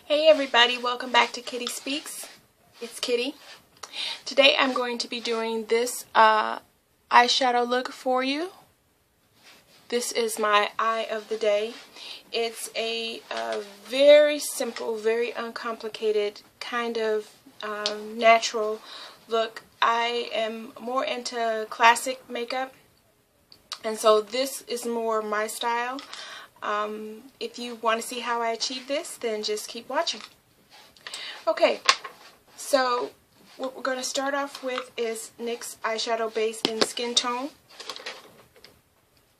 Hey everybody, welcome back to Kitty Speaks. It's Kitty. Today I'm going to be doing this eyeshadow look for you. This is my eye of the day. It's a very simple, very uncomplicated kind of natural look. I am more into classic makeup, and so this is more my style. If you want to see how I achieve this, then just keep watching. Okay, so what we're going to start off with is NYX eyeshadow base in Skin Tone.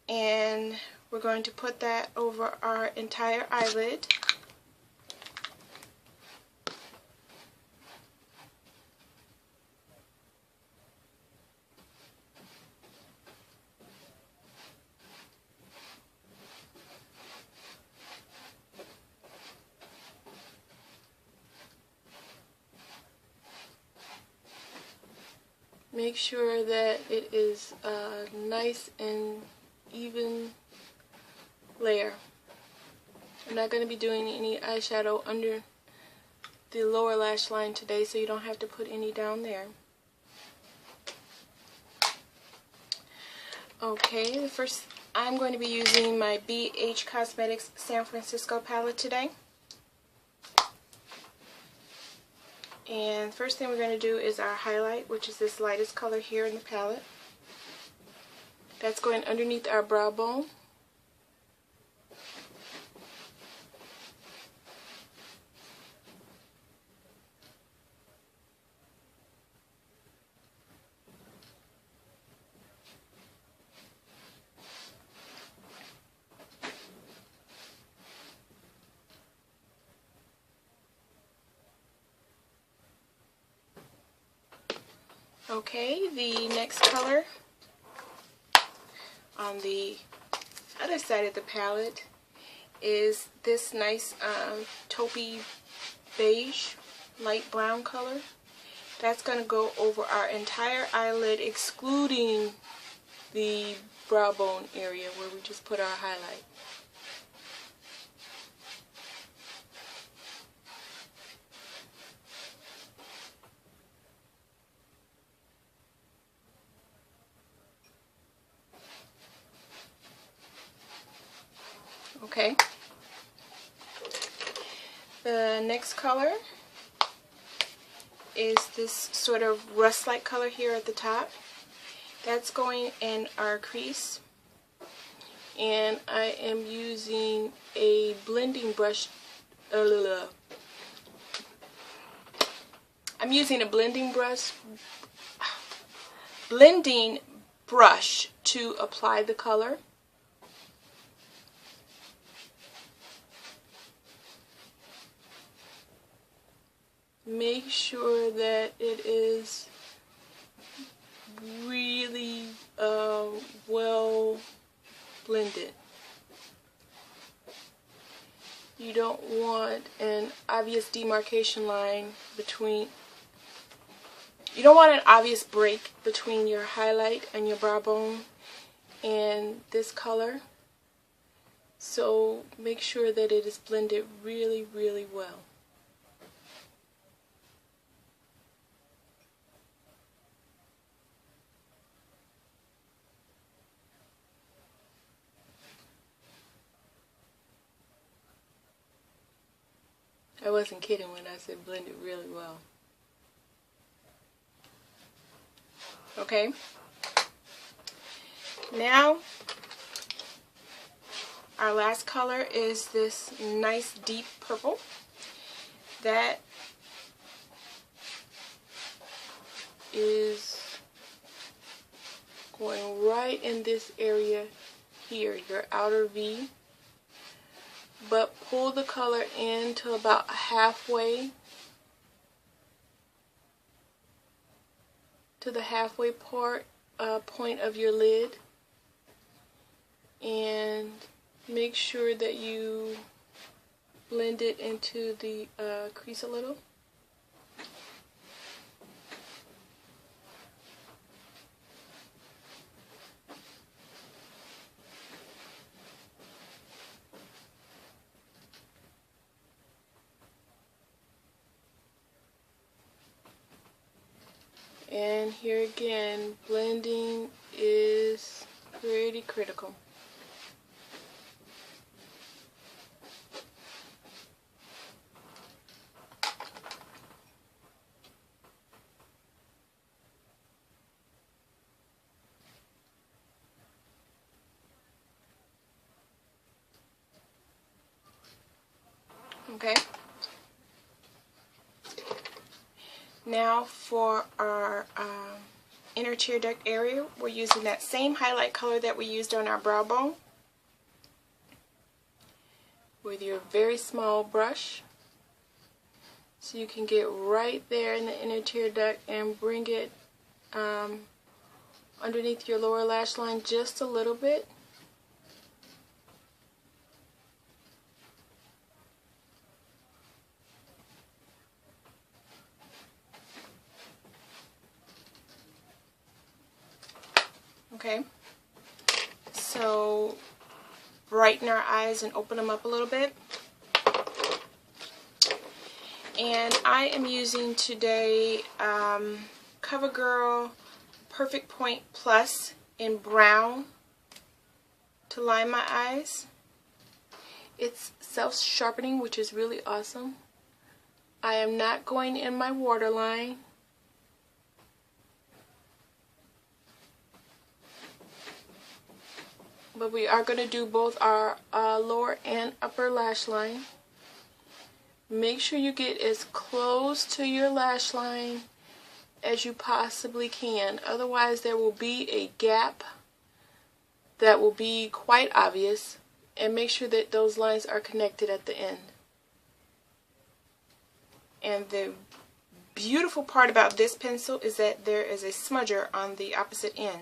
And we're going to put that over our entire eyelid. Make sure that it is a nice and even layer. I'm not going to be doing any eyeshadow under the lower lash line today, so you don't have to put any down there. Okay, the first, I'm going to be using my BH Cosmetics San Francisco palette today. And first thing we're going to do is our highlight, which is this lightest color here in the palette. That's going underneath our brow bone. Okay, the next color on the other side of the palette is this nice taupey beige, light brown color. That's going to go over our entire eyelid, excluding the brow bone area where we just put our highlight. Okay. The next color is this sort of rust-like color here at the top. That's going in our crease. And I am using a blending brush. I'm using a blending brush to apply the color. Make sure that it is really well blended. You don't want an obvious demarcation line between, you don't want an obvious break between your highlight and your brow bone and this color. So make sure that it is blended really, really well. I wasn't kidding when I said blend it really well. Okay. Now, our last color is this nice deep purple. That is going right in this area here, your outer V. But pull the color in to about halfway, to the halfway point of your lid, and make sure that you blend it into the crease a little. And here again, blending is pretty critical. Okay. Now for our inner tear duct area, we're using that same highlight color that we used on our brow bone with your very small brush. So you can get right there in the inner tear duct and bring it underneath your lower lash line just a little bit. Okay, so brighten our eyes and open them up a little bit. And I am using today CoverGirl Perfect Point Plus in brown to line my eyes. It's self-sharpening, which is really awesome. I am not going in my waterline. But we are going to do both our lower and upper lash line. Make sure you get as close to your lash line as you possibly can. Otherwise there will be a gap that will be quite obvious. And make sure that those lines are connected at the end. And the beautiful part about this pencil is that there is a smudger on the opposite end.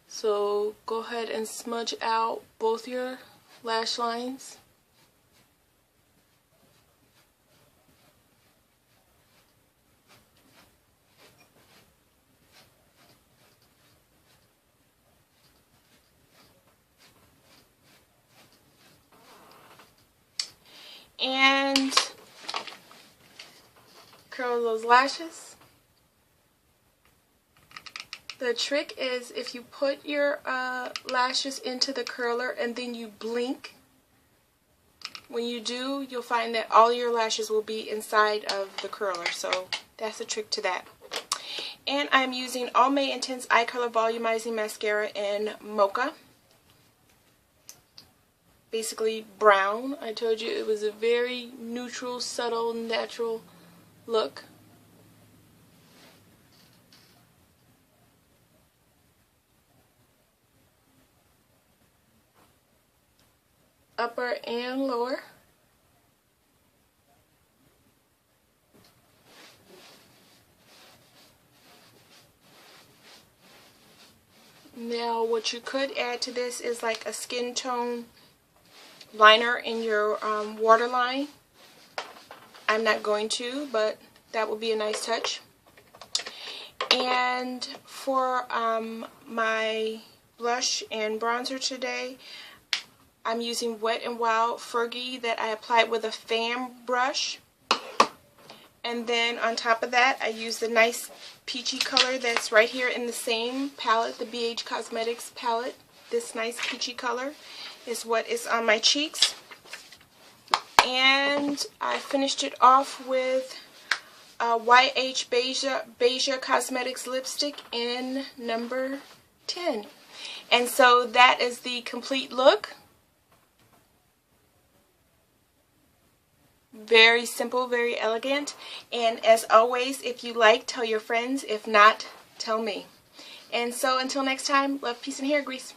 So go ahead and smudge out both your lash lines. And curl those lashes. The trick is if you put your lashes into the curler and then you blink, when you do, you'll find that all your lashes will be inside of the curler. So that's the trick to that. And I'm using Almay Intense Eye Color Volumizing Mascara in Mocha. Basically brown. I told you it was a very neutral, subtle, natural look. Upper and lower. Now what you could add to this is like a skin tone liner in your waterline. I'm not going to, but that will be a nice touch. And for my blush and bronzer today, I'm using Wet n Wild Fergie that I applied with a fan brush. And then on top of that, I use the nice peachy color that's right here in the same palette, the BH Cosmetics palette. This nice peachy color is what is on my cheeks. And I finished it off with YH Beija Cosmetics lipstick in number 10. And so that is the complete look. Very simple, very elegant. And as always, if you like, tell your friends. If not, tell me. And so until next time, love, peace, and hair grease.